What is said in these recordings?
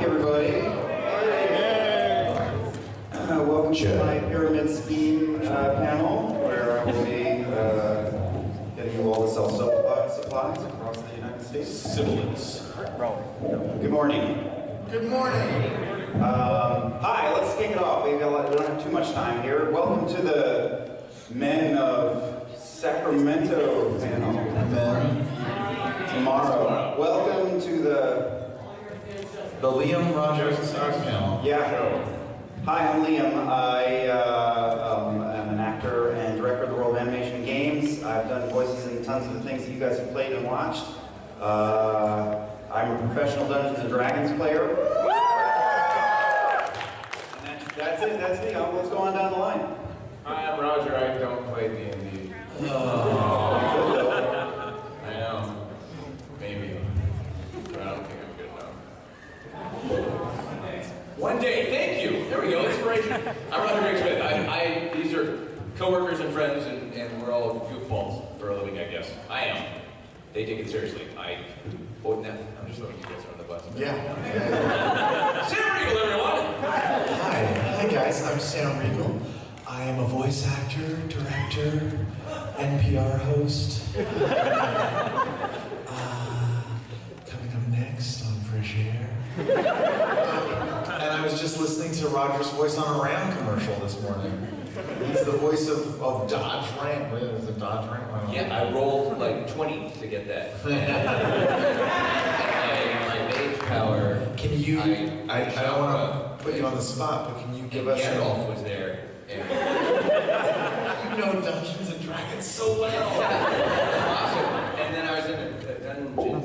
morning, everybody. Welcome to my pyramid scheme panel, where I will be getting you all the supplies across the United States. Sibilance. Good morning. Good morning. Hi, let's kick it off. We don't have too much time here. Welcome to the Men of Sacramento panel. Tomorrow. Welcome to the Liam Rogers panel. Yeah. Hi, I'm Liam. I am an actor and director of the world of animation and games. I've done voices in tons of the things that you guys have played and watched. I'm a professional Dungeons and Dragons player. And that's it. That's me. Let's go on down the line. Hi, I'm Roger. I don't play D&D. I know. Maybe. But I don't think I'm good enough. One day. Thank you. There we go. Inspiration. I'm Riegel Roger Craig Smith. These are coworkers and friends, and we're all goofballs for a living, I guess. I am. They take it seriously. I'm just throwing you guys on the bus. Yeah. Sam Riegel, everyone! Hi guys, I'm Sam Riegel. I am a voice actor, director, NPR host. Coming up next on Fresh Air. And I was just listening to Roger's voice on a Ram commercial this morning. He's the voice of Dodge Ram. What is it, Dodge Ram? Yeah, I rolled like 20 to get that. And my mage power. Can you? I don't want to put you on the spot, but can you give us? Gandalf was there. And you know Dungeons and Dragons so well. Awesome. And then I was in a dungeon.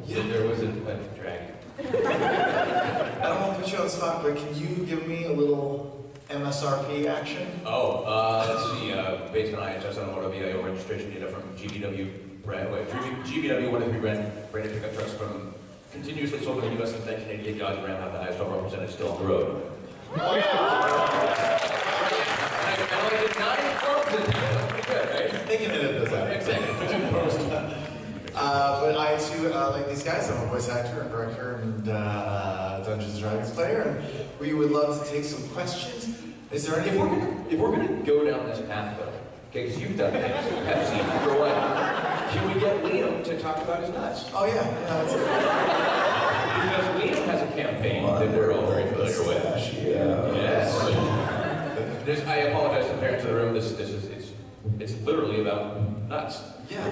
Yeah. There was a dragon. I don't want to put you on the spot, but can you give me a little MSRP action? Let's see. Based on IHS Automotive VIO registration data from GVW brand, GVW 103 branded pickup trucks from continuously sold in the U.S. since 1988. Dodge Ram have the highest overall percentage still on the road. Oh yeah. I only did 9 quotes in there. That's pretty good, right? They can edit this out. Exactly. But I too, like these guys, I'm a voice actor and director and Dungeons and Dragons player, and we would love to take some questions. Is there anything? If we're gonna go down this path, though, okay, because you've done things, you have seen for a while, can we get Liam to talk about his nuts? Oh yeah, that's it. Because Liam has a campaign that we're all very familiar with. Yes. I apologize to the parents of the room. It's literally about nuts. Yeah.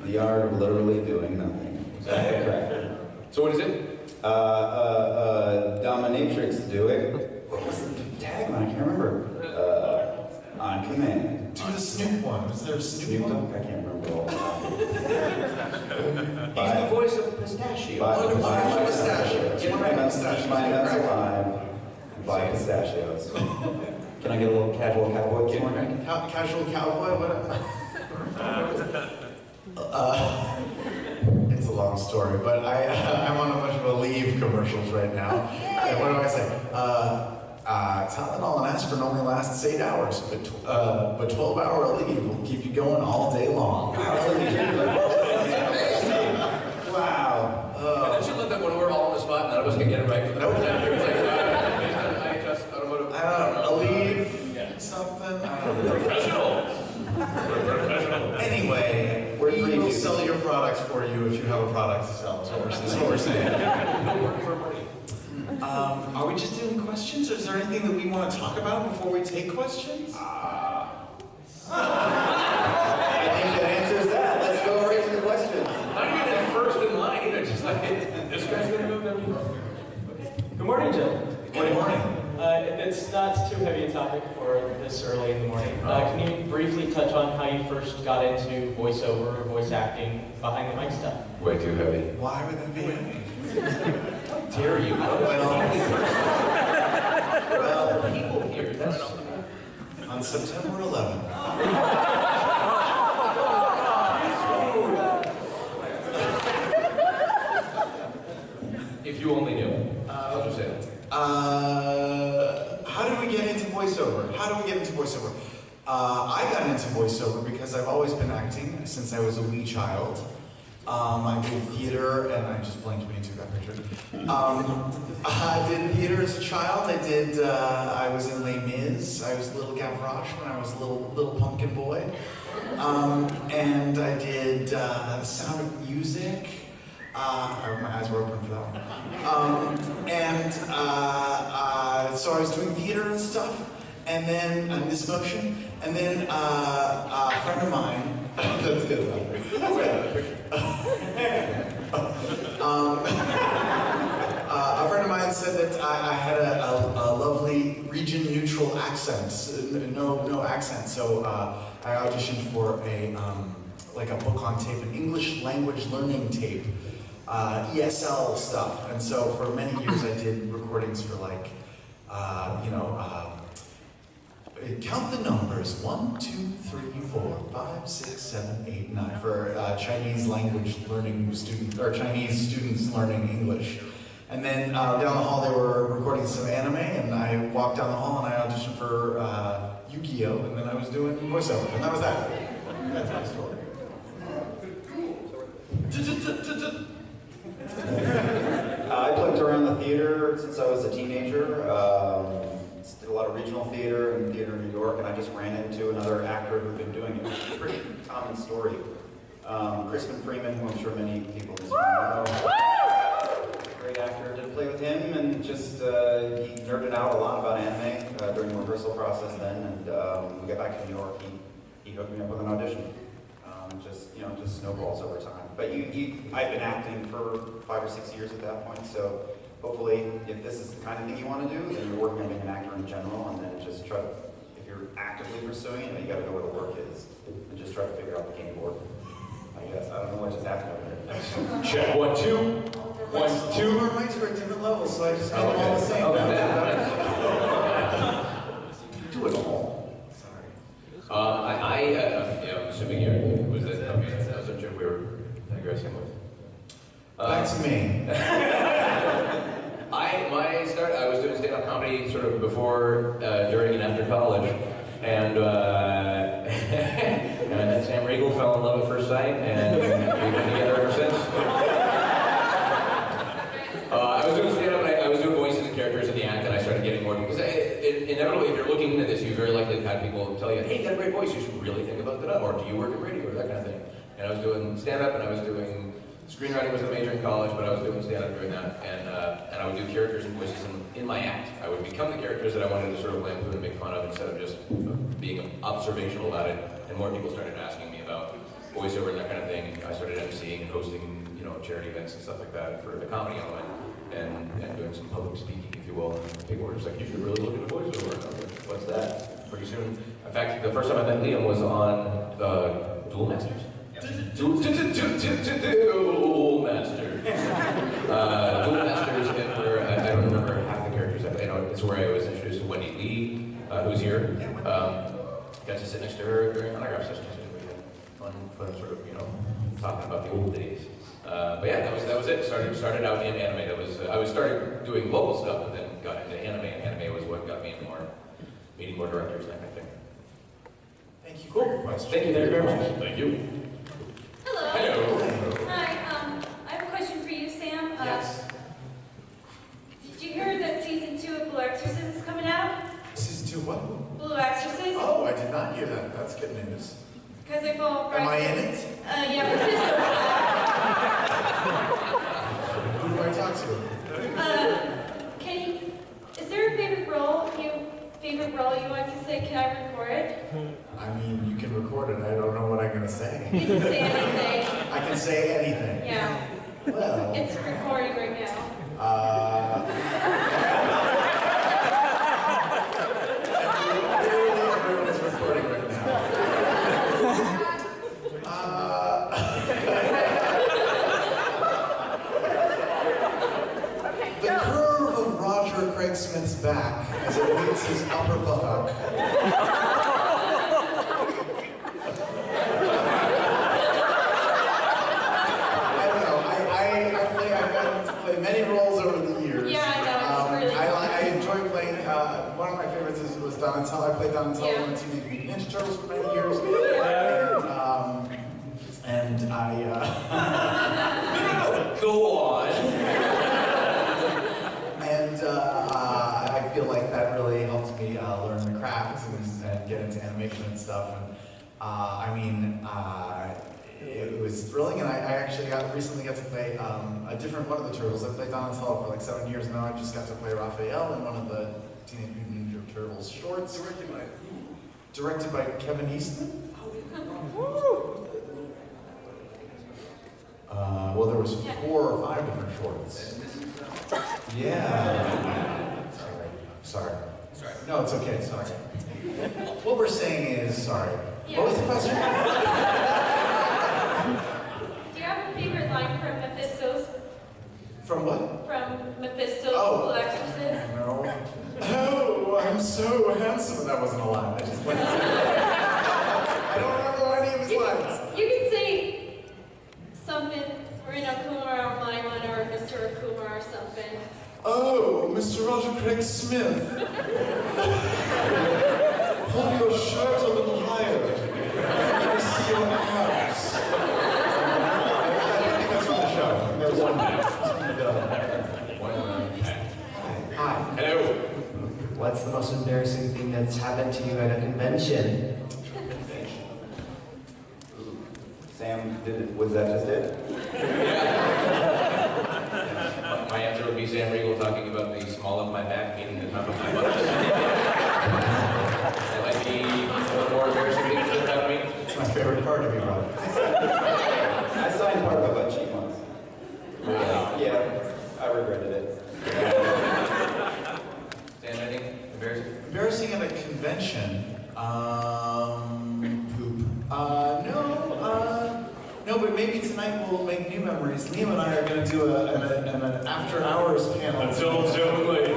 The art of literally doing nothing. Exactly. So what is it? Dominatrix do it. What was the tagline? I can't remember. On command. Do the Snoop one. Is there a Snoop one? I can't remember all. He's the voice of Pistachio. Pistachio. Keep my nuts alive. Buy pistachios. Can I get a little casual cowboy this morning? Casual cowboy? What? It's a long story, but I'm on a bunch of Aleve commercials right now. And what do I say? Tylenol and aspirin only lasts 8 hours, but 12-hour Aleve will keep you going all day long. Wow. Don't you love that when we're all on the spot, none of us can get it right for the first time? It's like, I don't know, Aleve, something? I don't know. Professional. Anyway, we will sell your products for you if you have a product to sell. That's what we're saying. No work for money. Are we just doing questions? Or is there anything that we want to talk about before we take questions? I think that answers that. Let's go right to the questions. Not even at first in line either. Just like, this guy's gonna move them. Good morning, Jill. Good morning. It's not too heavy a topic for this early in the morning. Can you briefly touch on how you first got into voiceover or voice acting behind the mic stuff? Way too heavy. Why would that be heavy? How dare you? Well, people here, that's... On September 11th. If you only knew. I'll just say that. How do we get into voiceover? I got into voiceover because I've always been acting since I was a wee child. I did theater, and I just blinked when you took that picture. I did theater as a child. I was in Les Mis. I was Little Gavroche when I was a little pumpkin boy. And I did The Sound of Music. My eyes were open for that one. So I was doing theater and stuff, and then this motion, and then a friend of mine. That's good. A friend of mine said that I had a lovely region-neutral accent, no accent. So I auditioned for a book on tape, an English language learning tape, ESL stuff. And so for many years I did recordings for count the numbers, 1, 2, 3, 4, 5, 6, 7, 8, 9 for Chinese language learning students, or Chinese students learning English. And then down the hall they were recording some anime, and I walked down the hall and I auditioned for Yu-Gi-Oh! And then I was doing voiceover, and that was that. That's my story. I played around the theater since I was a teenager. Did a lot of regional theater and theater in New York, and I just ran into another actor who'd been doing it. It's a pretty common story. Crispin Freeman, who I'm sure many people in this room know. Great actor. Did play with him, and just he nerded out a lot about anime during the rehearsal process then, and when we got back to New York, he hooked me up with an audition. Just snowballs over time. But I've been acting for 5 or 6 years at that point, so hopefully, if this is the kind of thing you want to do, then you're working on being an actor in general, and then just try to, if you're actively pursuing it, you got to know where the work is, and just try to figure out the game board. I guess. I don't know what just happened over there. Check 1, 2. 1, 2. Our mics are at different levels, so I just made them all the same. Do it all. Sorry. I'm assuming you was that. Okay, that was a joke we were digressing with. Back to me. I was doing stand-up comedy sort of before, during, and after college, and then Sam Riegel fell in love at first sight, and we've been together ever since. I was doing stand-up, and I was doing voices and characters in the act, and I started getting more, because inevitably, if you're looking into this, you very likely have had people tell you, hey, you got a great voice, you should really think about that, or do you work in radio, or that kind of thing. And I was doing stand-up, and I was doing screenwriting was a major in college, but I was doing stand-up during that, and I would do characters and voices in my act. I would become the characters that I wanted to sort of lampoon and make fun of instead of just being observational about it. And more people started asking me about voiceover and that kind of thing. I started emceeing and hosting, charity events and stuff like that for the comedy element, and doing some public speaking, if you will. And people were just like, you should really look into voiceover. And I was like, what's that? Pretty soon. In fact, the first time I met Liam was on Duel Masters. Duel Masters. Duel Masters, where I don't remember half the characters. It's where I was introduced to Wendy Lee, who's here. Got to sit next to her during autograph sessions. We had fun sort of, talking about the old days. But yeah, that was it. Started out in anime. I was started doing local stuff, but then got into anime. And anime was what got me meeting more directors and that kind of thing. Thank you for your question. Thank you very much. Thank you. Hello. Hello. Hi, I have a question for you, Sam. Yes. Did you hear that season 2 of Blue Exorcist is coming out? Season 2 what? Blue Exorcist? Oh, I did not hear that. That's good news. Because they fall Am I in it? Yeah, but this Who do I talk to? is there a favorite role you want to say? Can I record it? I mean, you can record it. I don't know what I'm going to say. You can say anything. I can say anything. Yeah. Well. It's recording right now. Everyone's recording right now. The curve of Roger Craig Smith's back as it meets his upper buttock. I've gotten to play many roles over the years. Yeah, I know, it's really I enjoy playing, one of my favorites was Donatello. I played Donatello in Teenage Mutant Ninja Turtles for many years. And No, go on. And I feel like that really helped me learn the craft and get into animation and stuff. And it was thrilling, and I actually recently got to play a different one of the turtles. I played Donatello for like 7 years now. I just got to play Raphael in one of the Teenage Mutant Ninja Turtles shorts. Directed by who? Directed by Kevin Eastman. Well, there was 4 or 5 different shorts. Yeah. Sorry. No, it's okay. Sorry. What we're saying is sorry. Yeah. What was the question? Do you have a favorite line from Mephisto's? From what? From Mephisto's Oh. Little Exorcist? No. Oh, I'm so handsome. That wasn't a line. I just went. I don't remember any of his lines. You can say something, or Kumar or Maiman or Mr. Kumar or something. Oh, Mr. Roger Craig Smith. Pull your shirt a little higher. Let me see your abs. I think that's from the show. There's one Hi. Hello. What's the most embarrassing thing that's happened to you at a convention? Sam, was that just it? My answer would be Sam Riegel talking about the small of my back meaning the top of my butt. That might be one of the more embarrassing things that happened to me. It's my favorite part of you, Rob. I signed part of my butt cheek once. Yeah, I regretted it. Sam, anything embarrassing? Embarrassing at a convention. Poop. No, but maybe tonight we'll make new memories. Liam and I are going to do an after-hours panel. Until late.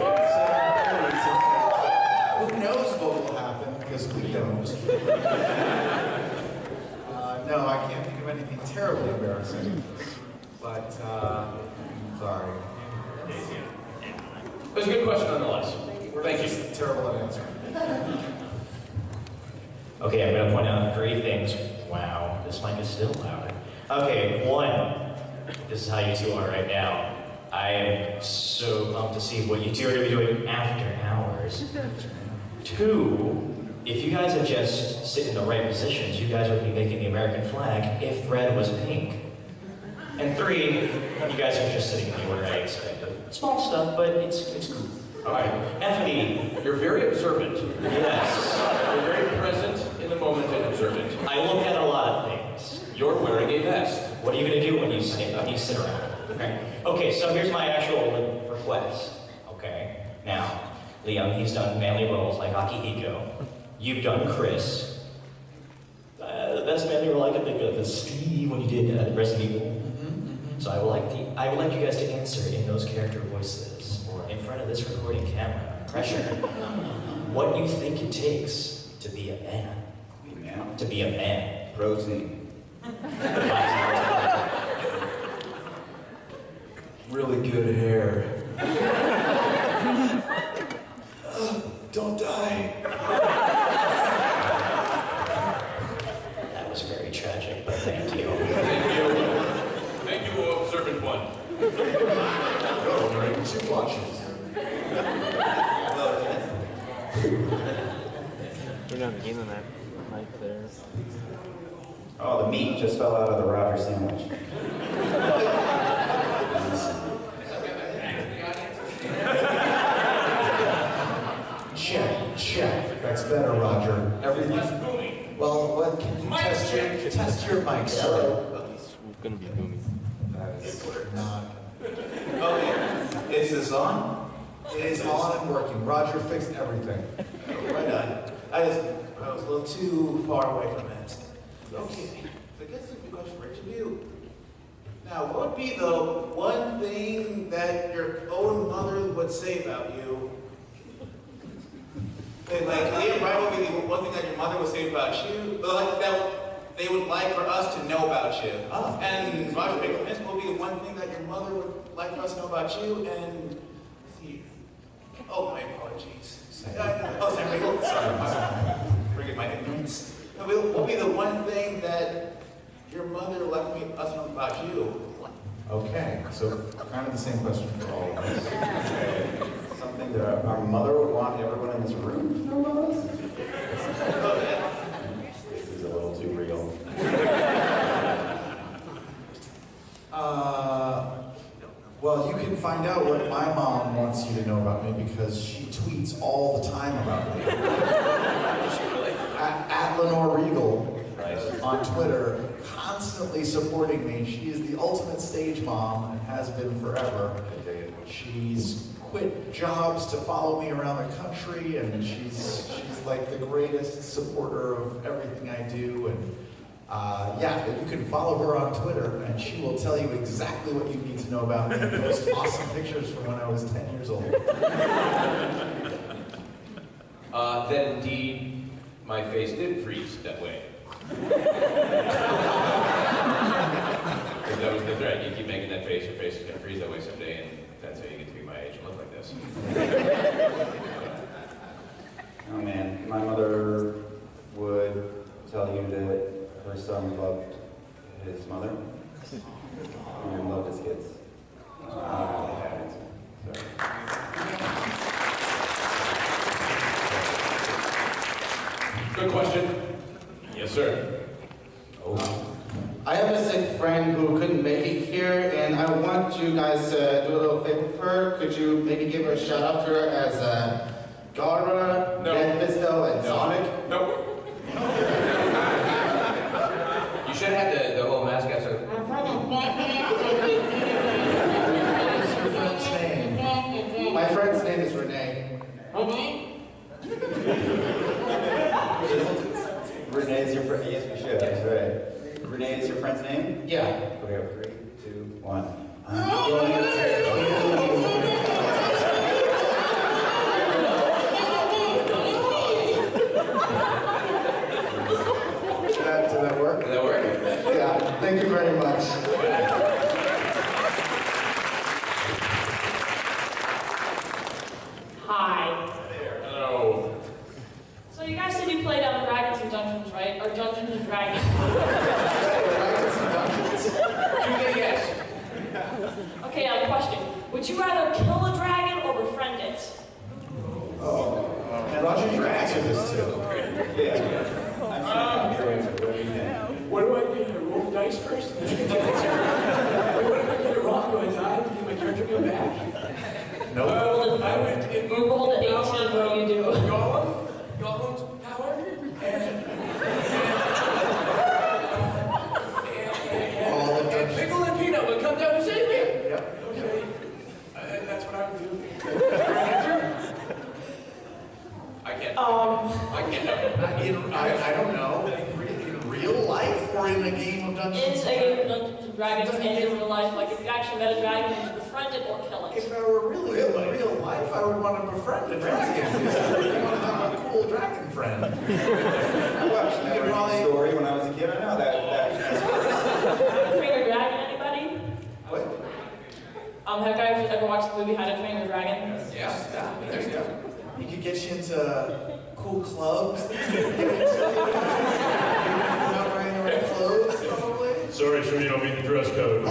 Who knows what will happen, because we don't. No, I can't think of anything terribly embarrassing. But, sorry. It was a good question nonetheless. Thank you. Just terrible at answering. Okay, I'm gonna point out 3 things. Wow, this mic is still loud. Okay, 1, this is how you 2 are right now. I am so pumped to see what you 2 are gonna be doing after hours. 2, if you guys had just sit in the right positions, you guys would be making the American flag if red was pink. And 3, you guys are just sitting in the order I expected. Small stuff, but it's cool. All right. F&E. You're very observant. Yes. You're very present in the moment and observant. I look at a lot of things. You're wearing a vest. What are you going to do when you sit around? Okay, so here's my actual request. Okay, now, Liam, he's done manly roles like Akihiko. You've done Chris. The best manly role I can think of is Steve when you did Resident Evil. So I would like you guys to answer in those character voices, or in front of this recording camera, pressure, what you think it takes to be a man. To be a man. Protein. Really good hair. Don't die. That was very tragic, but thank you. Thank you. Thank you, observant one. Oh, wearing 2 watches. You're not getting that mic there. Oh, the meat just fell out of the Roger sandwich. Check. That's better, Roger. Everything. Well, what can you test your mic, sir? It's gonna be booming. Not. Oh, yeah. Is this on? It is on and working. Roger fixed everything. Right on. I was a little too far away from it. Okay, so I guess it's a good question for each of you. Now, what would be the one thing that your own mother would say about you? And like, Liam, right, what would be the one thing that your mother would say about you? But like, that they would like for us to know about you. Oh. And Roger, what would be the one thing that your mother would like for us to know about you? And, let's see. Oh, my apologies. Oh, Sam Riegel. Sorry. Forgive my ignorance. What would be the one thing that Your mother let us know about you. Okay, so kind of the same question for all of us. Something that our mother would want everyone in this room to know about us? This is a little too real. Well, you can find out what my mom wants you to know about me because she tweets all the time about me. at Lenore Riegel on Twitter, constantly supporting me. She is the ultimate stage mom and has been forever. She's quit jobs to follow me around the country, and she's like the greatest supporter of everything I do. And yeah, you can follow her on Twitter, and she will tell you exactly what you need to know about me and post awesome pictures from when I was 10 years old. Then indeed, my face did freeze that way. Because that was the threat. You keep making that face, your face is going to freeze that way someday, and that's how you get to be my age and look like this. Oh man, my mother would tell you that her son loved his mother and loved his kids. Good question. Yes, sir. I have a sick friend who couldn't make it here, and I want you guys to do a little favor for her. Could you maybe give her a shout out to her as Gara, No. Mephisto, and No. Sonic? Nope. You should have had the whole mascot. So. What's your friend's name? My friend's name is Renee. Renee is your friend. Yes, we should. That's right. Renee is your friend's name? Yeah. Okay, 3, 2, 1. I'm going to tell you. Did that work? Did that work? Yeah. Thank you very much. Hi. Hello. So you guys said you played Dragons and Dungeons, right? Or Dungeons and Dragons? You get yes. Okay, now question. Would you rather kill a dragon or befriend it? And Roger, you can answer this too. Yeah. I'm sure your answer. What do you think? What do I do? I roll the dice first? What if I get it wrong? Do I die? Did my character come back? No. I went in. You rolled an 18, what do you do? Gollum's power, and Pickle and Peanut would come down to save me. Yep. Okay. That's what I would do. I can't. I can't. I don't know. In real life or in a game of Dungeons It's a game of Dungeons and Dragons and in real life. Like if you actually met a dragon, would you befriend it or kill it? If I were really in real life, I would want to befriend a dragon. I want to have a cool dragon friend. I watched that story when I was a kid. I know that. Train Your Dragon, anybody? What? Have you guys ever watched the movie How to Train Your Dragon? Yeah. There you go. He could get you into cool clubs. Not wearing the right clothes, probably. Sorry, sure you don't meet the dress code.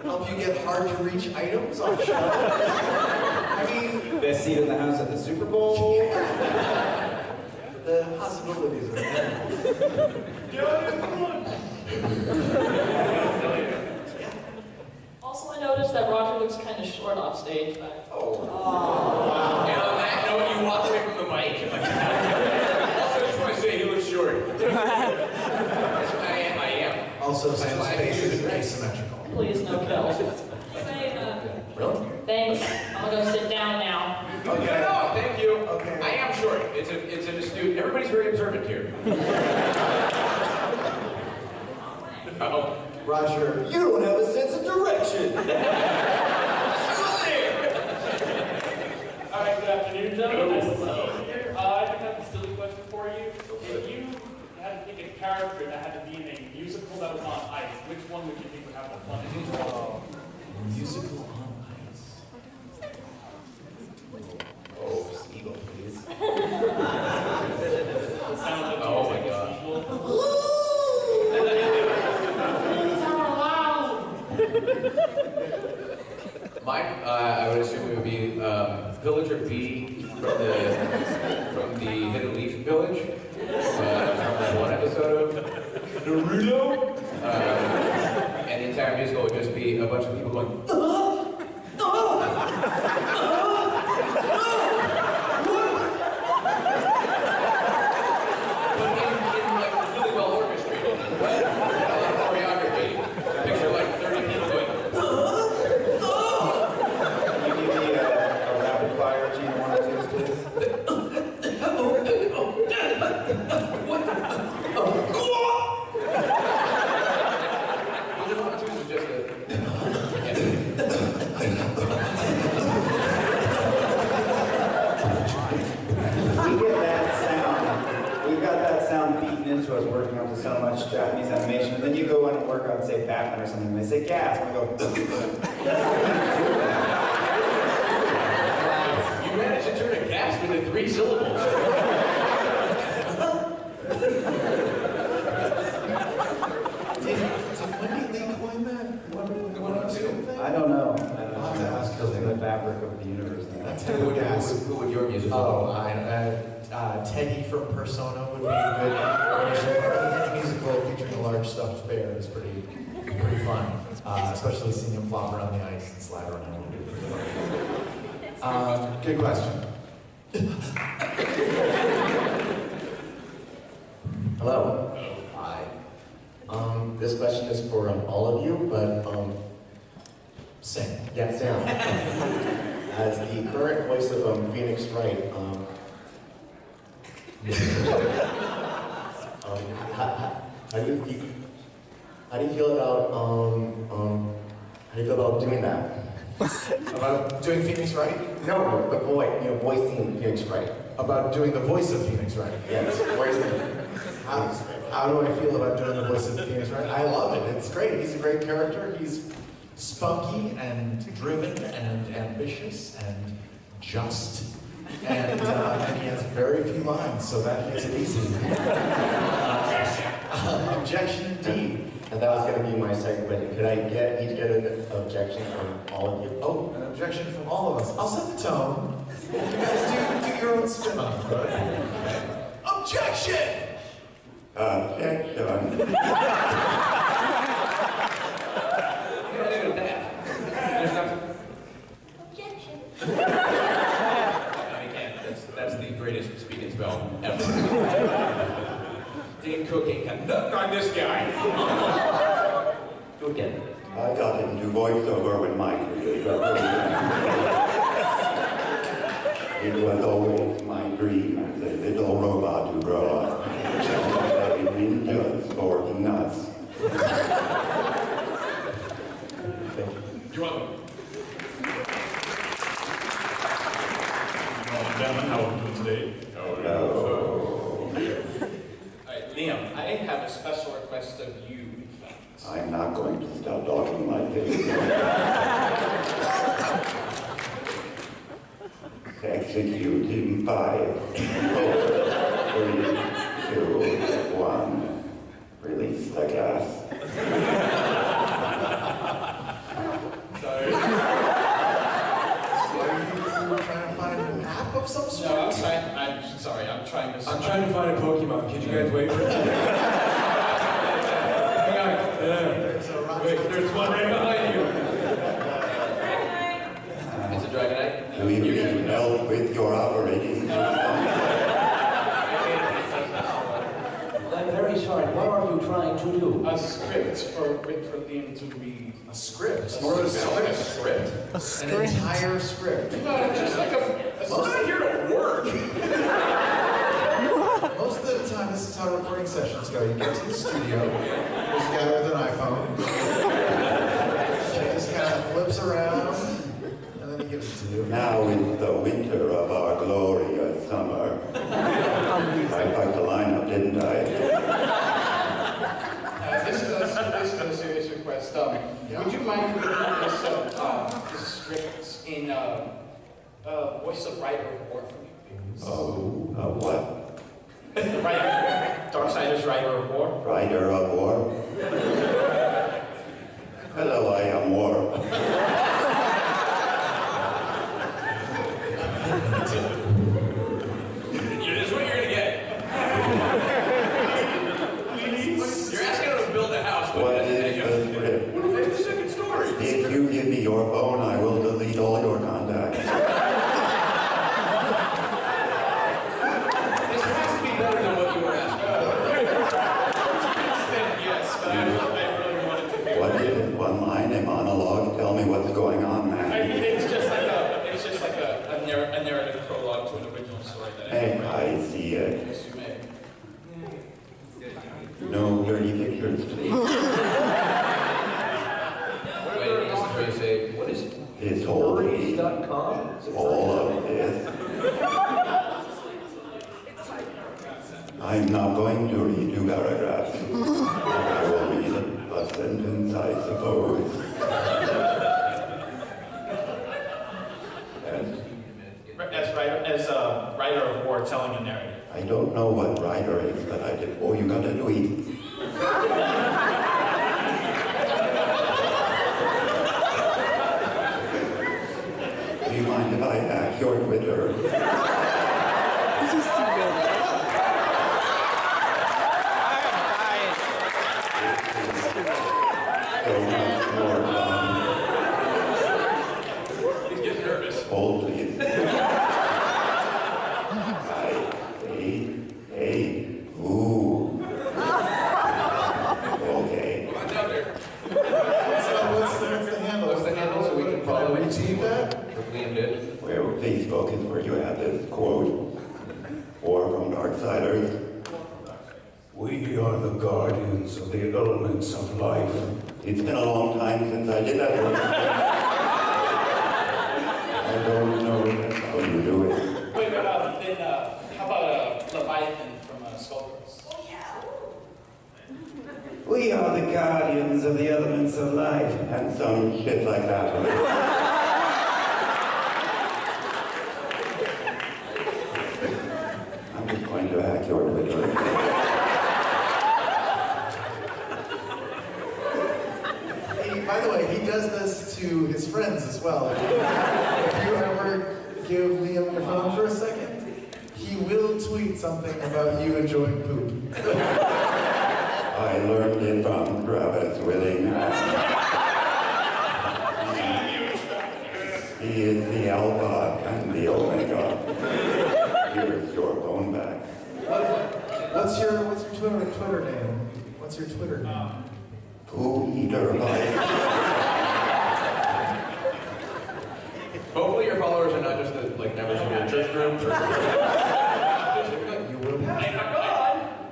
Help you get hard to reach items on shelves. I mean, Best seat in the house at the Super Bowl. the possibilities are there. Also, I noticed that Roger looks kind of short off stage, but... And on that note, you walk away from the mic. Also, I just want to say he looks short. I am. Also, since space is asymmetrical. Please, no kill. Really? Thanks. I'm gonna go sit down now. Okay. No, thank you. Okay. I am short. It's an astute. Everybody's very observant here. Uh-oh. Roger, You don't have a sense of direction. All right, good afternoon, gentlemen. Nice to see you here. I think I have a silly question for you. If you had to pick a character that had to be in a musical that was on ice, which one would you think would have the funnest? musical on ice. Oh, Eagle, please. mine, I would assume it would be Villager B from the Hidden Leaf Village, from that one episode of Naruto. And the entire musical would just be a bunch of people going, into us working up to so much Japanese animation, and then you go in and work on, say, Batman or something, and they say gas, and we go, you managed to turn a gasp into 3 syllables. Did Wendy Lee coin that? I don't know. I'll have to ask her Just in the later. fabric of the universe now. Who would your music be? Oh, Teddy from Persona would be a good musical featuring a large stuffed bear. Is pretty fun, especially seeing him flop around the ice and slide around. Good question. Hello. Hi. This question is for all of you, but Sing. yeah, Sam. As the current voice of Phoenix Wright, how do you feel about doing that? About doing Phoenix Wright? No, the voicing Phoenix Wright. About doing the voice of Phoenix Wright? Yes, voicing. How do I feel about doing the voice of Phoenix Wright? I love it. It's great. He's a great character. He's spunky and driven and ambitious and just. And he has very few lines, so that makes it easy. Objection indeed. And that was going to be my second question. Could I each get an objection from all of you? Oh, an objection from all of us. I'll set the tone. You guys do your own spin on it, right? Objection! Objection. That's the greatest speak and spell ever. Dean Cook ain't got nothing on this guy. Do again. I got into voiceover when my career got It was always my dream as a little robot to grow up. Very ninjas sporting nuts. You're welcome. Gentlemen, how are we doing today? No. Liam, I have a special request of you, in fact. I'm not going to stop talking like this. Execute in 5, 4, 3, 2, 1. Release the gas. Sorry. Trying to find an app of some sort? No, I'm sorry, I'm trying to... I'm trying to find a Pokemon. Could you guys wait for me? Hang on. Wait, there's one right behind you. It's a Dragonite. Do you need help with your operating system? I'm very sorry. What are you trying to do? A script for Liam to read. A script? More of a script. An entire script. No, just like I'm not here to work. Most of the time, this is how recording sessions go. You get to the studio, there's a guy with an iPhone, he just kind of flips around, and then he gives it to you. Now is the winter of our glorious summer. I fucked the lineup, didn't I? This is a serious request. Would you mind reading this script in voice of writer of war for me, please? Oh, what? The writer, Darksiders Writer of War? Rider of war? Hello, I am war. I'm not going to read two paragraphs. I will read a sentence, I suppose. As a writer of war telling a narrative. I don't know what writer is, but I did. Oh, you got to do it. Do you mind if I hack your Twitter? This is too good. So much more fun. He's getting nervous. Hold, please. Hey, ooh. Okay. What's out there? So what's the handle? What's the handle so we can follow Can I it? retweet that? Liam did. Where Facebook is where you have this quote. Or from Darksiders. We are the guardians of the elements of life. It's been a long time since I did that one. I don't know how you do it. Wait, but then how about Leviathan from Skullcross? We are the guardians of the elements of life. And some shit like that. I'm just going to hack your Twitter. By the way, he does this to his friends as well. If you ever give Liam your phone for a second, he will tweet something about you enjoying poop. I learned it from Travis Willing. He is the Alpha and the Omega. Here's your phone back. What's your Twitter name? What's your Twitter name? Poo Eater Life. Hopefully your followers are not just the members of your church group.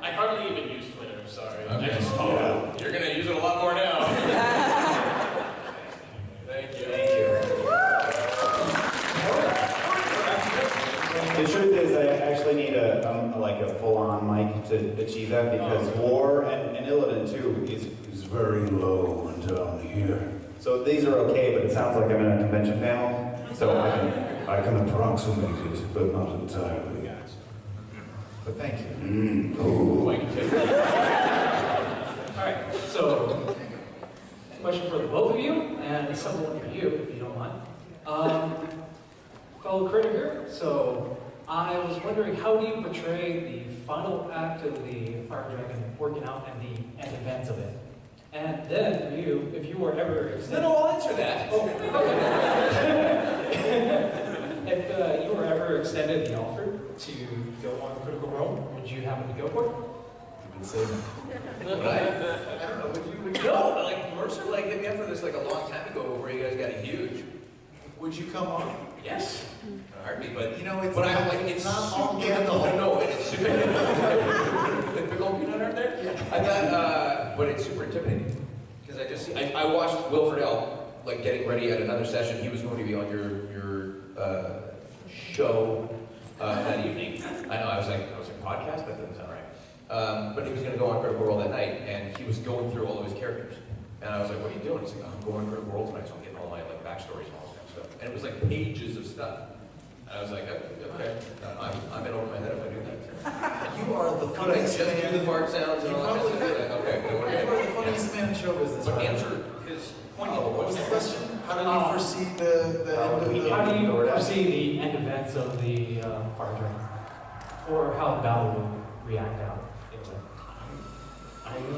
I hardly even use Twitter, sorry. Okay. You're going to use it a lot more now. Thank you. The truth is, I actually need a full-on mic to achieve that because war and Illidan too is very low and down here. So these are okay, but it sounds like I'm in a convention panel. So I can approximate it, but not entirely. But thank you. Alright, so question for the both of you, and someone for you, if you don't mind. Fellow critic here, so I was wondering, how do you portray the final act of the Fire Dragon working out and the end events of it? And then for you, if you were ever extended... No, I'll answer that. Oh, okay. If you were ever extended the offer to go on Critical Role, would you happen to go for it? You can say no. I don't know, would you? No, Mercer hit me up for this a long time ago before you guys got huge. Would you come on? Yes. Heartbeat, but you know, it's but not, it's not all super- given the whole. No, it's super. Like big old peanut art there. Yeah. I thought, but it's super intimidating because I watched Will Friedle getting ready at another session. He was going to be on your show that evening. I know. I was like podcast. That doesn't sound right. But he was going to go on Critical Role that night, and he was going through all of his characters. And I was like, "What are you doing?" He's like, "I'm going on Critical Role tonight, so I'm getting all my backstories and all that kind of stuff." And it was pages of stuff. And I was like, "Okay, I'm in over my head if I do that." You are the Could I funniest just man. do the fart sounds and all that kind of stuff? Okay. You are the funniest man in show business. But right? answer his point. What was the question? How do you foresee the end of the... How do you foresee the end events of the Fire Dragon? Or how the battle will react out?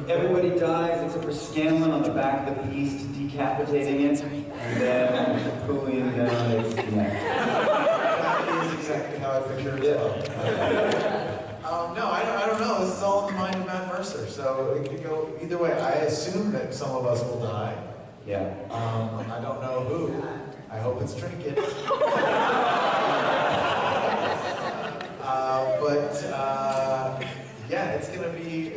everybody dies except for Scanlan on the back of the beast, decapitating it, and then pulling down its neck. That is exactly how I picture it as well. No, I don't know. This is all in the mind of Matt Mercer, so it could go either way. I assume that some of us will die. Yeah. I don't know who. I hope it's Trinket. Yeah, it's gonna be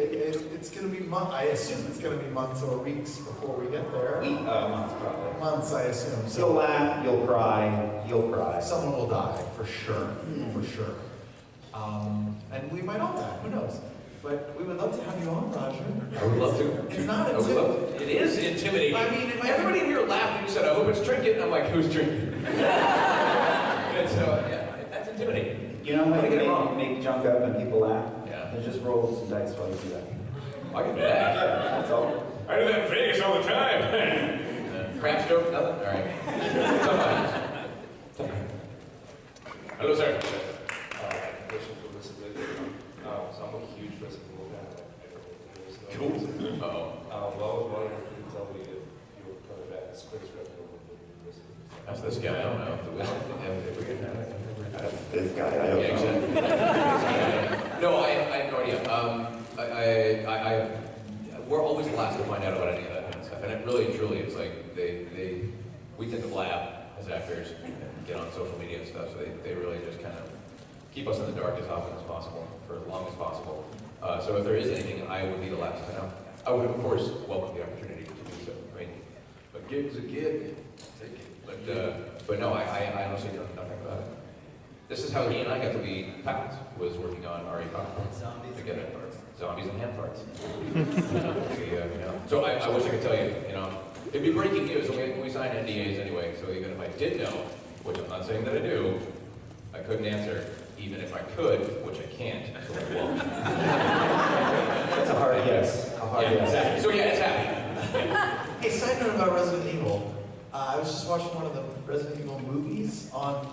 I assume it's gonna be months or weeks before we get there. Months probably. Months, I assume. So you'll laugh, you'll cry, you'll cry. Someone will die for sure, for sure. And we might all die. Who knows? but we would love to have you on, Roger. I would love to. It's not I would love to. It is intimidating. I mean, everybody in here laughed and you said, I hope it's drinking. I'm like, who's drinking? And so, yeah, that's intimidating. You know how Don't you get it wrong. make junk up and people laugh? Yeah. They just roll some dice while you do that. I can do that. That's all. I do that in Vegas all the time. Crap joke, nothing? All right. Hello, sir. Question for Elizabeth. So I'm a huge Resident Evil fan. Cool. Uh-oh. Well, I was wondering if you could tell me if you were coming back as Chris Redfield with the Resident Evil. That's this guy. I don't know. If we can have it. This guy, I don't know. Exactly. No, I have no idea. We're always the last to find out about any of that kind of stuff. And it really, truly, it's like we tend to blab as actors and get on social media and stuff, so they really just kind of keep us in the dark as often as possible, for as long as possible. So if there is anything, I would be the last to know. I would, of course, welcome the opportunity to do so. I mean, a gig's a gig. Take it. But no, I honestly know nothing about it. This is how he and I got to be pals, was working on RE Zombies together. Zombies and hand farts. So I wish I could tell you, it'd be breaking news. We signed NDAs anyway, so even if I did know, which I'm not saying that I do, I couldn't answer. Even if I could, which I can't, so I won't. That's a hard yes. A hard yes. Exactly. So yeah, it's happening. Hey, side note about Resident Evil. I was just watching one of the Resident Evil movies on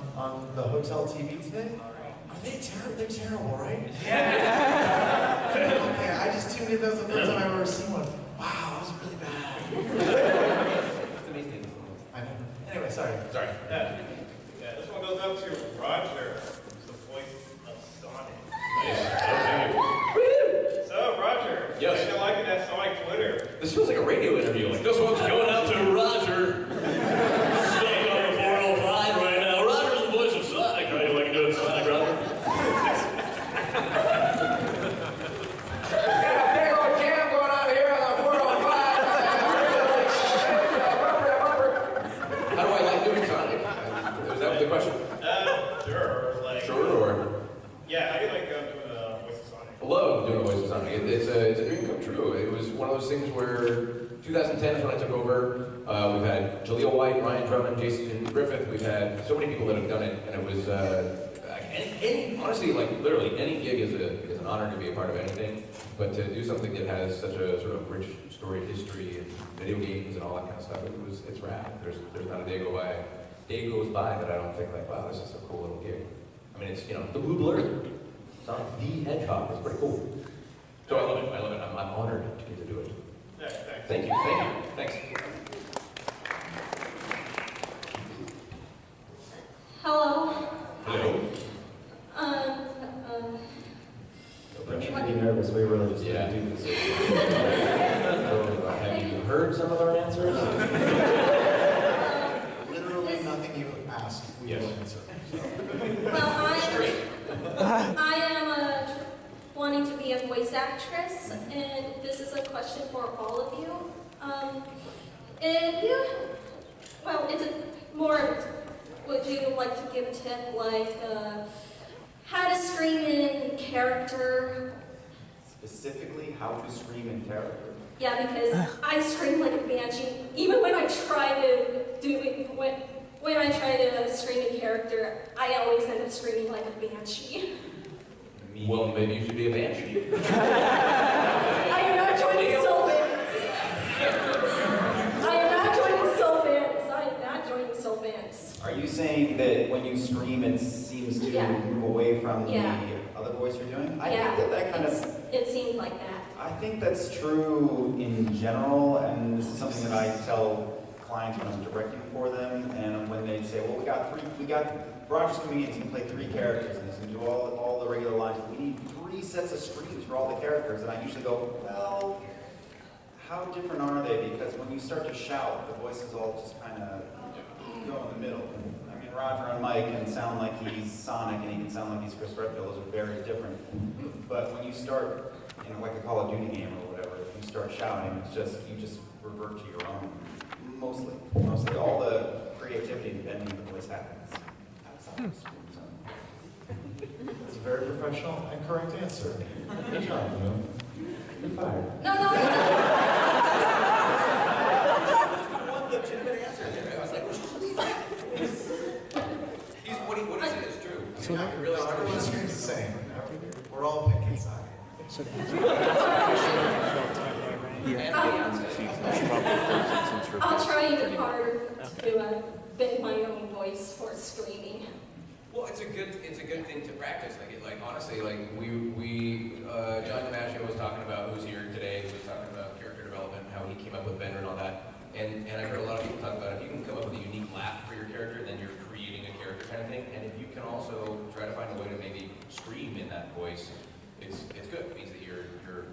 the hotel TV today. Are they terrible? They're terrible, right? Yeah. Okay, I just tuned in. That was the first time I've ever seen one. Wow, that was really bad. I know. Anyway, sorry. Yeah, this one goes out to Roger, who's the voice of Sonic. So, Roger, yes. how you liking that Sonic Twitter? This feels like a radio interview. Like, this one's going out to Roger. Staying on the 405 right now. Roger's the voice of Sonic. How do you like doing Sonic, Roger? Big old jam going on here on the 405. How do I like doing Sonic? Is that the question? Sure. Sure, or? Yeah, how do you like doing the voice of Sonic? I love doing a voice of Sonic. It's a dream come true. It was one of those things where 2010 is when I took over. We've had Jaleel White, Ryan Drummond, Jason Griffith. We've had so many people that have done it, and it was honestly, like literally any gig is an honor to be a part of anything. But to do something that has such a sort of rich storied history and video games and all that kind of stuff, it's rad. There's not a day goes by that I don't think like, wow, this is a cool little gig. I mean, it's the Blue Blur. Sonic the Hedgehog. It's pretty cool. So I love it. I'm honored to get to do it. Yeah, thanks. Thank you. Thanks. Hello. Hello. Don't you be nervous. We really just do this. Have you heard some of our answers? Literally nothing you ask, we will answer. Well, I am wanting to be a voice actress, and this is a question for all of you. Would you like to give a tip, like how to scream in character? Specifically, how to scream in character? Yeah, because I scream like a banshee. Even when I try to when I try to scream in character, I always end up screaming like a banshee. Well, maybe you should be a banshee. I am not joining Soul Bandits. I am not joining Soul Bandits. Are you saying that when you scream, it seems to move away from the other voice you're doing? I think that kind of... It seems like that. I think that's true in general, and this is something that I tell clients when I'm directing for them, and when they say, well, we got Roger's coming in, he's going to play 3 characters, and he's going to do all the regular lines, but we need 3 sets of screams for all the characters, and I usually go, well, how different are they? Because when you start to shout, the voices all just kind of go in the middle. I mean, Roger on mic can sound like he's Sonic, and he can sound like he's Chris Redfield. Those are very different. But when you start, like a Call of Duty game or whatever, if you start shouting, you just revert to your own. Mostly all the creativity and bending of the voice happens outside of the screen. It's a very professional and correct answer. Good job, Liam. You're fired. No, no, no. One legitimate answer there. I was like, what he said is true. So everyone screams the same. We're all pink inside. I'll try even harder to bend my own voice for screaming. Well, it's a good thing to practice. Like honestly, like John DiMaggio was talking about, who's here today, was talking about character development, how he came up with Bender and all that. And I heard a lot of people talk about if you can come up with a unique laugh for your character, then you're creating a character kind of thing. And if you can also try to find a way to maybe scream in that voice, it's good. It means that you're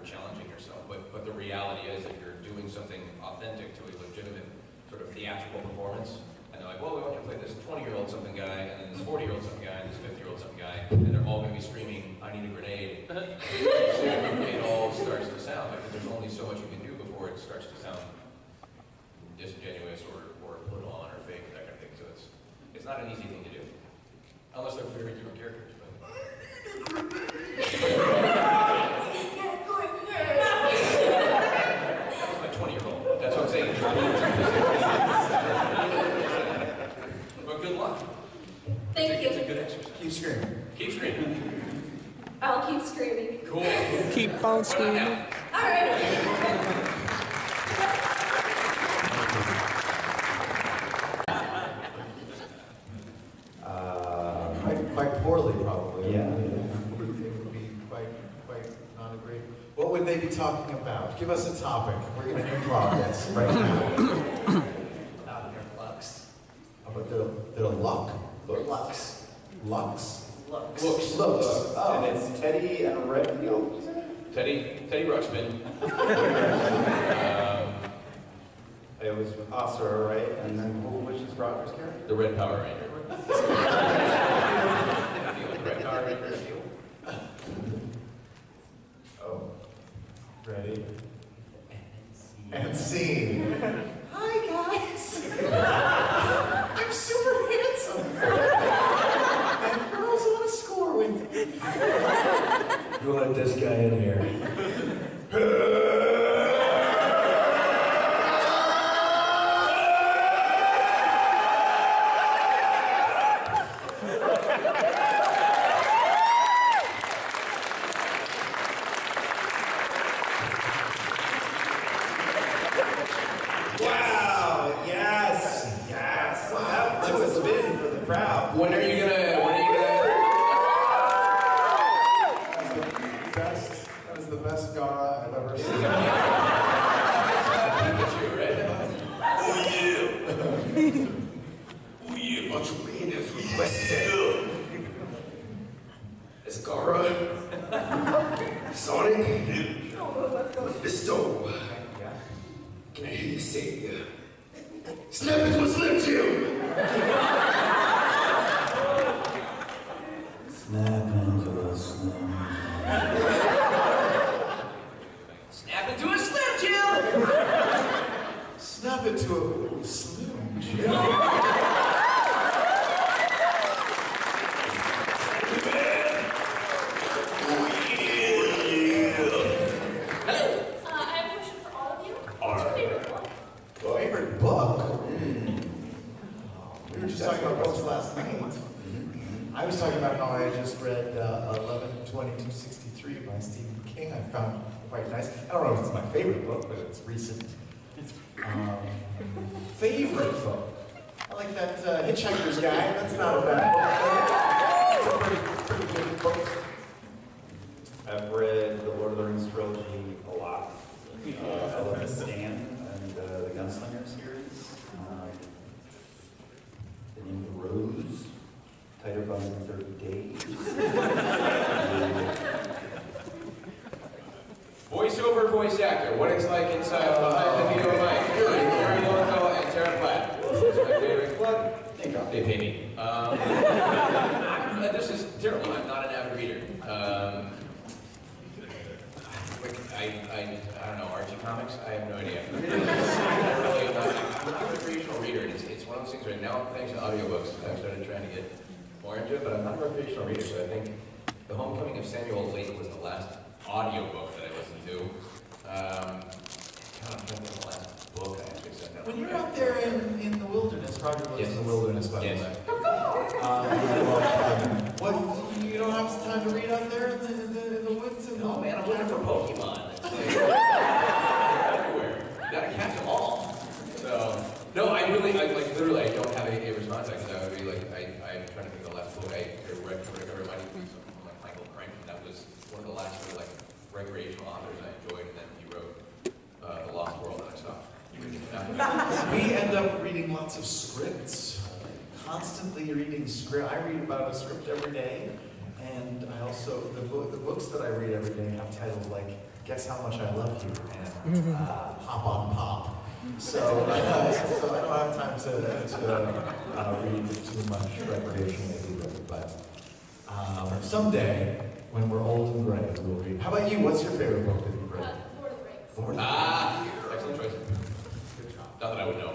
challenging yourself. But the reality is that you're doing something authentic to a legitimate sort of theatrical performance. And they're like, well, we want you to play this 20-year-old something guy, and then this 40-year-old something guy, and this 50-year-old something guy, and they're all going to be screaming, I need a grenade. So it all starts to sound like there's only so much you can do before it starts to sound disingenuous or put on or fake, that kind of thing. So it's not an easy thing to do. Unless they're very different characters. That was my 20-year-old. That's what I'm saying. But good luck. Thank you. It's a good exercise. Keep screaming. Keep screaming. I'll keep screaming. Cool. Keep on screaming. All right. Quite poorly, probably. Yeah. It would be quite not a great. What would they be talking about? Give us a topic. We're going to improv this right now. Lux. How about their luck? Lux. Lux? Lux. Looks. Oh. And it's Teddy and Redfield. Teddy Ruxpin. It was Oscar, right? And then which is Roger's character? The Red Power Ranger. Red Power Ranger. Oh. Ready? And scene. Hi, guys. I'm super handsome. And girls want to score with me. You let this guy in here. Wow! Yes! Yes! That took a spin for the crowd. When are you gonna? That was the best Gara I've ever seen. Oh yeah, Macho Man has requested. It's Gara, Sonic, Mephisto. Can I hear you say, snap into a Slim Jim? Snap into a Slim Snap into a Slim Jim! Snap into a Slim Jim. I have a question for all of you. What's your favorite book? Favorite book? We were just talking about books last night. I was talking about how I just read 11/22/63 by Stephen King. I found it quite nice. I don't know if it's my favorite book, but it's recent. Favorite book? I like that Hitchhiker's Guide. That's not a bad book. It's a pretty good book. I've read the Lord of the Rings trilogy a lot. I love The Stand and the Gunslinger series. The Name of the Rose. Tighter Bonds in 30 Days. Voiceover, voice actor. What it's like inside behind the video mic. Gary Lorenzo and Tara Platt. This is my favorite plug. They pay me. This is terrible. I'm not an avid reader. I don't know, Archie comics? I have no idea. I'm not a recreational reader. It's one of those things right now, thanks to audiobooks, I've started trying to get more into it, but I'm not a recreational reader, so I think The Homecoming of Samuel Lake was the last audiobook that I listened to. God, I'm trying to think of the last book I actually sat down. When you're out there in the wilderness, Roger lives Yes. in the wilderness, by the Yes. way. What, you don't have time to read out there in the woods? No, man, I'm looking for Pokemon. It's like, everywhere. You gotta catch them all. So, no, I literally, I don't have a response. Because I would be like, I'm trying to think of the last book I read. Reminded me of like Michael Crichton. That was one of the last sort of like recreational authors I enjoyed, and then he wrote The Lost World, and I stopped. We end up reading lots of scripts. Constantly reading script. I read about a script every day, and I also the books that I read every day have titles like "Guess How Much I Love You" and "Hop on Pop." So I don't have time to read too much recreationally either. But someday, when we're old and gray, we'll read. How about you? What's your favorite book that you've read? Lord of the Rings. Lord of the Ah, excellent choice. Good job. Not that I would know.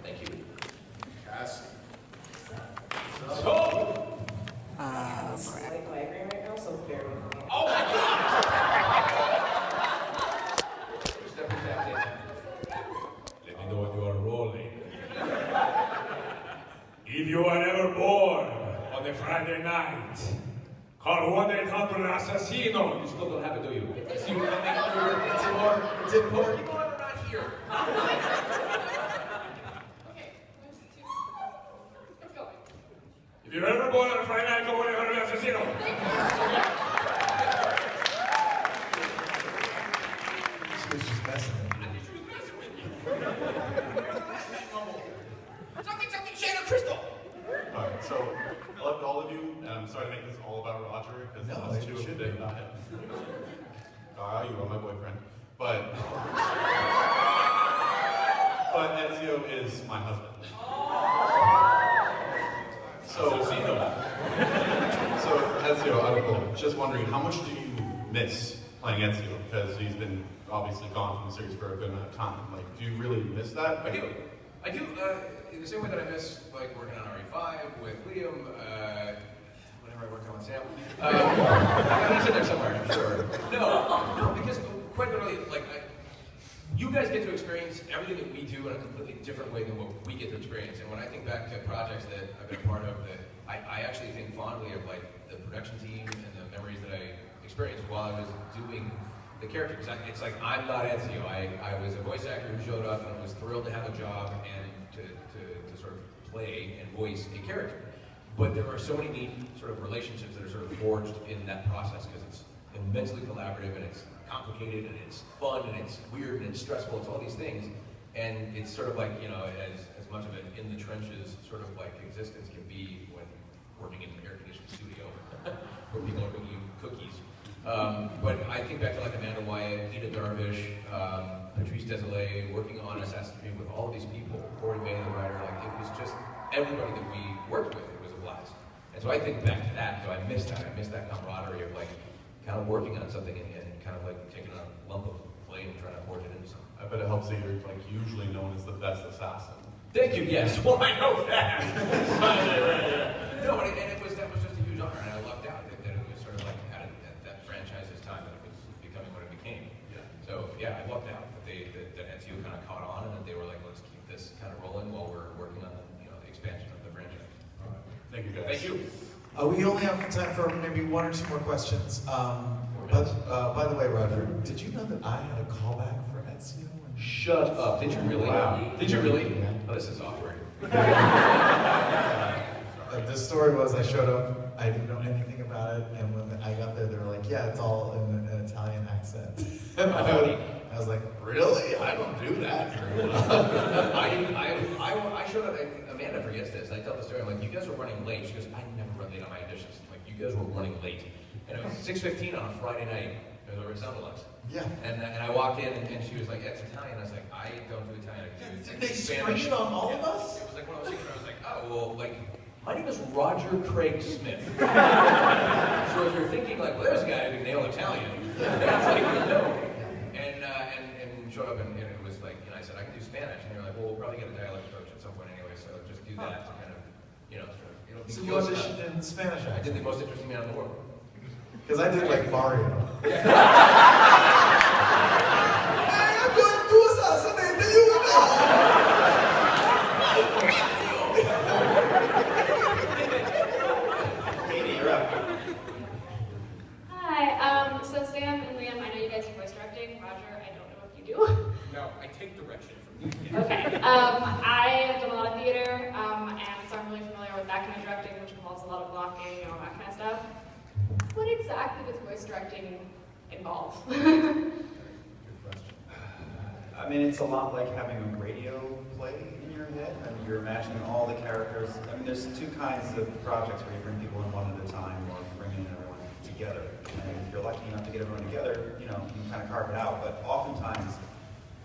Thank you. Cassie. So, Like migraine right now, so bear with me. oh my God! Let me know when you are rolling. If you are ever bored on a Friday night, call 1-800-ASSASSINO. You still don't have it, do you? See what I mean? It's important. People are not here. If you're ever bored on a Friday night, call 1-800-ASSASSINO. She was just messing with me. Something, Shadow Crystal. Alright, so I love all of you, and I'm sorry to make this all about Roger, because No, that's it too should big be. about him. You are my boyfriend. But Ezio is my husband. So Ezio, I was just wondering, how much do you miss playing Ezio? Because he's been obviously gone from the series for a good amount of time. Like, do you really miss that? I do. In the same way that I miss like working on RE5 with Liam, whenever I work on Sam. He's in there somewhere, I'm sure. No, because quite literally, like, you guys get to experience everything that we do in a completely different way than what we get to experience. And when I think back to projects that I've been a part of, that I actually think fondly of like the production team and the memories that I experienced while I was doing the character. Because it's like, I'm not Ezio. I was a voice actor who showed up and was thrilled to have a job and to sort of play and voice a character. But there are so many neat sort of relationships that are sort of forged in that process because it's immensely collaborative and it's complicated and it's fun and it's weird and it's stressful. It's all these things. And it's sort of like, you know, as much of an in the trenches sort of like existence can be when working in an air-conditioned studio where people are bringing you cookies. But I think back to like Amanda Wyatt, Ida Darvish, Patrice Desolé, working on Assassin's Creed with all of these people, Corey May, the writer, like it was just everybody that we worked with, it was a blast. And so I think back to that, so I miss that. I miss that camaraderie of like kind of working on something and kind of like taking a lump of flame and trying to forge it into something. I bet it helps that you're like usually known as the best assassin. Thank you, yes. Well, I know that. No, and that was just a huge honor, and I lucked out that it was sort of like at that franchise's time that it was becoming what it became. Yeah. So yeah, I lucked out that Ezio kind of caught on, and that they were like, let's keep this kind of rolling while we're working on the expansion of the franchise. All right. Thank you guys. Thank you. We only have time for maybe one or two more questions. But by the way, Roger, did you know that I had a callback for Ezio? Shut up. Did you really? Wow. Did you really? Yeah. Oh, this is awkward. The story was I showed up, I didn't know anything about it, and when I got there, they were like, yeah, it's all in an Italian accent. And I was like, really? I don't do that very well. I showed up, Amanda forgets this, I tell the story, I'm like, you guys were running late. She goes, I never run late on my auditions. Like, you guys were running late. And it was 6:15 on a Friday night. It was over at Sunderland. Yeah. And I walked in and she was like, it's Italian. I was like, I don't do Italian. I do Did they Spanish. spring it on all of us? It was like one of those things where I was like, oh, well, like, my name is Roger Craig Smith. So if you're thinking like, well, there's a guy who can nail Italian, that's like, no. And showed up and it was like, I said, I can do Spanish. And they were like, well, we'll probably get a dialect coach at some point anyway, so just do that to kind of you know, it'll be So you close auditioned enough. in Spanish I did the most interesting man in the world. Because I did like Mario. Yeah. I'm going to assassinate you now! Katie, you're up. Hi, so Sam and Liam, I know you guys are voice directing. Roger, I don't know if you do. No, I take direction from you. Okay. I have done a lot of theater, and so I'm really familiar with that kind of directing, which involves a lot of blocking and all that kind of stuff. What exactly does voice directing involve? I mean, it's a lot like having a radio play in your head. I mean, you're imagining all the characters. I mean, there's two kinds of projects where you bring people in one at a time, or you bring in everyone together. And if you're lucky enough to get everyone together, you know, you can kind of carve it out. But oftentimes,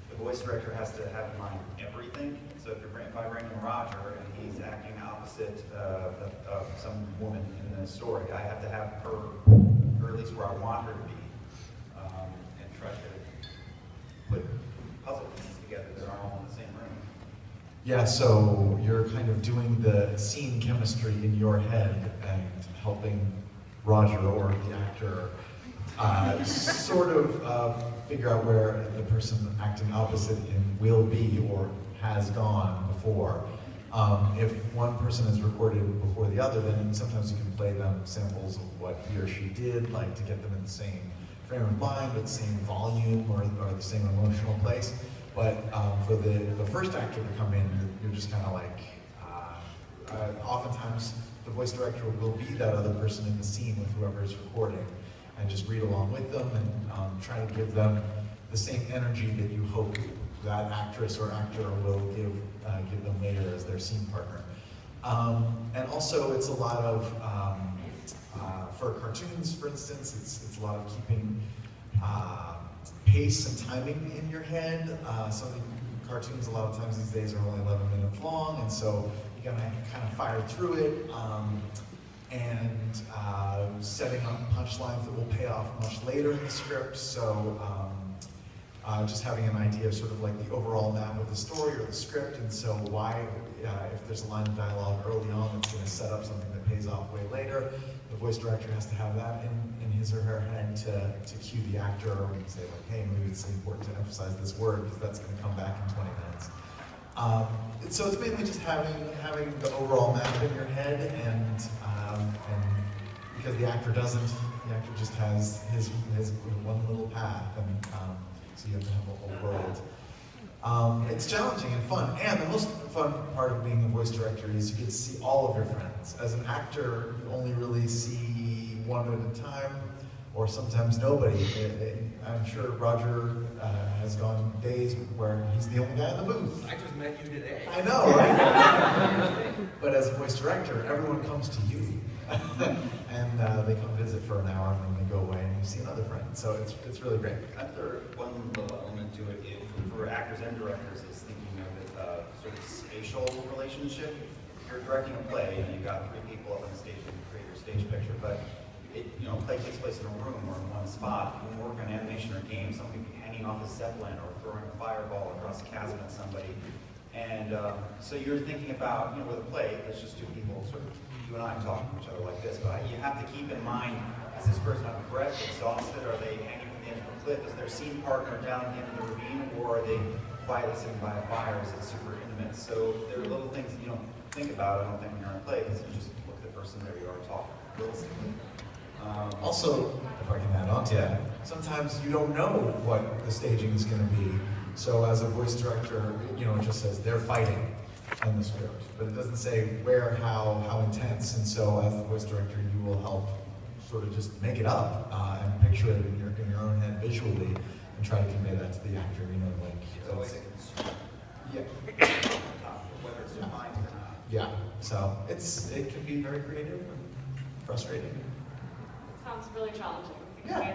the voice director has to have in mind everything. So if I bring in Roger and he's acting opposite of some woman in the story, I have to have her, or at least where I want her to be, and try to put puzzle pieces together that aren't all in the same room. Yeah, so you're kind of doing the scene chemistry in your head and helping Roger or the actor sort of figure out where the person acting opposite him will be or has gone before. If one person is recorded before the other, then sometimes you can play them samples of what he or she did, like to get them in the same frame of mind, with the same volume or the same emotional place. But for the first actor to come in, you're just kind of like, oftentimes the voice director will be that other person in the scene with whoever is recording, and just read along with them and try to give them the same energy that you hope that actress or actor will give them later as their scene partner. And also it's a lot of, for cartoons, for instance, it's a lot of keeping pace and timing in your head. Some of the cartoons a lot of times these days are only 11 minutes long, and so you gotta kind of fire through it, and setting up punchlines that will pay off much later in the script. So just having an idea of sort of like the overall map of the story or the script, and so why, if there's a line of dialogue early on that's going to set up something that pays off way later, the voice director has to have that in his or her head to cue the actor and say like, hey, maybe it's important to emphasize this word because that's going to come back in 20 minutes. So it's mainly just having the overall map in your head, and because the actor doesn't, the actor just has his one little path, and so you have to have a whole world. It's challenging and fun, and the most fun part of being a voice director is you get to see all of your friends. As an actor, you only really see one at a time, or sometimes nobody. I'm sure Roger has gone days where he's the only guy in the booth. I just met you today. I know, right? But as a voice director, everyone comes to you. And they come visit for an hour and then they go away and you see another friend. So it's really great. Another one little element to it, for actors and directors, is thinking of it sort of spatial relationship. If you're directing a play and you've got 3 people up on the stage and create your stage picture, but a play takes place in a room or in one spot. When you work on animation or games, somebody could be hanging off a zeppelin or throwing a fireball across a chasm at somebody. And so you're thinking about, with a play, there's just 2 people, sort of, you and I talking to each other like this, but you have to keep in mind, is this person out of breath, exhausted, are they hanging from the edge of a cliff, is their scene partner down at the end of the ravine, or are they quietly sitting by a fire, is it super intimate? So there are little things that you don't think about, I don't think, when you're on a play, because you just look at the person, there you are talking, realistically. Also, if I can add on to that, sometimes you don't know what the staging is going to be. So as a voice director, it just says they're fighting in the script, but it doesn't say where, how intense. And so as the voice director, you will help sort of just make it up and picture it in your own head visually and try to convey that to the actor. Whether it's defined or not. Yeah. So it can be very creative and frustrating. Sounds really challenging. Yeah.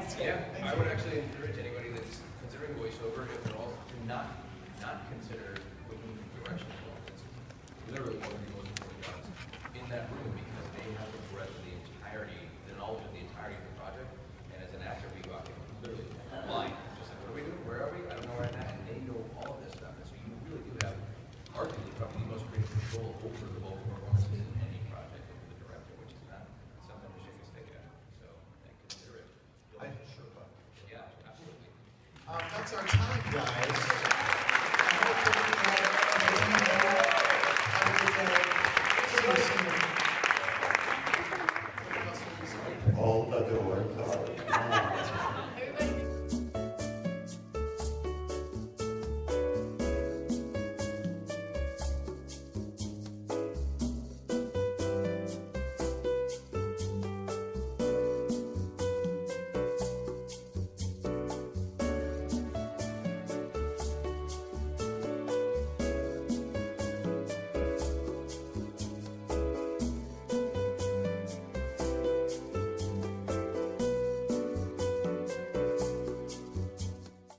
I would actually encourage anybody that's considering voiceover, if at all, to not consider looking for direction at all. It's literally one of the most important jobs in that room, because they have the breadth of the entirety, the knowledge of the entirety of the project. And as an actor, we go out there literally blind, just like, what are we doing? Where are we? I don't know where I'm at. And they know all of this stuff. And so you really do have, arguably, probably the most creative control over the vocal performances in any That's our time, guys.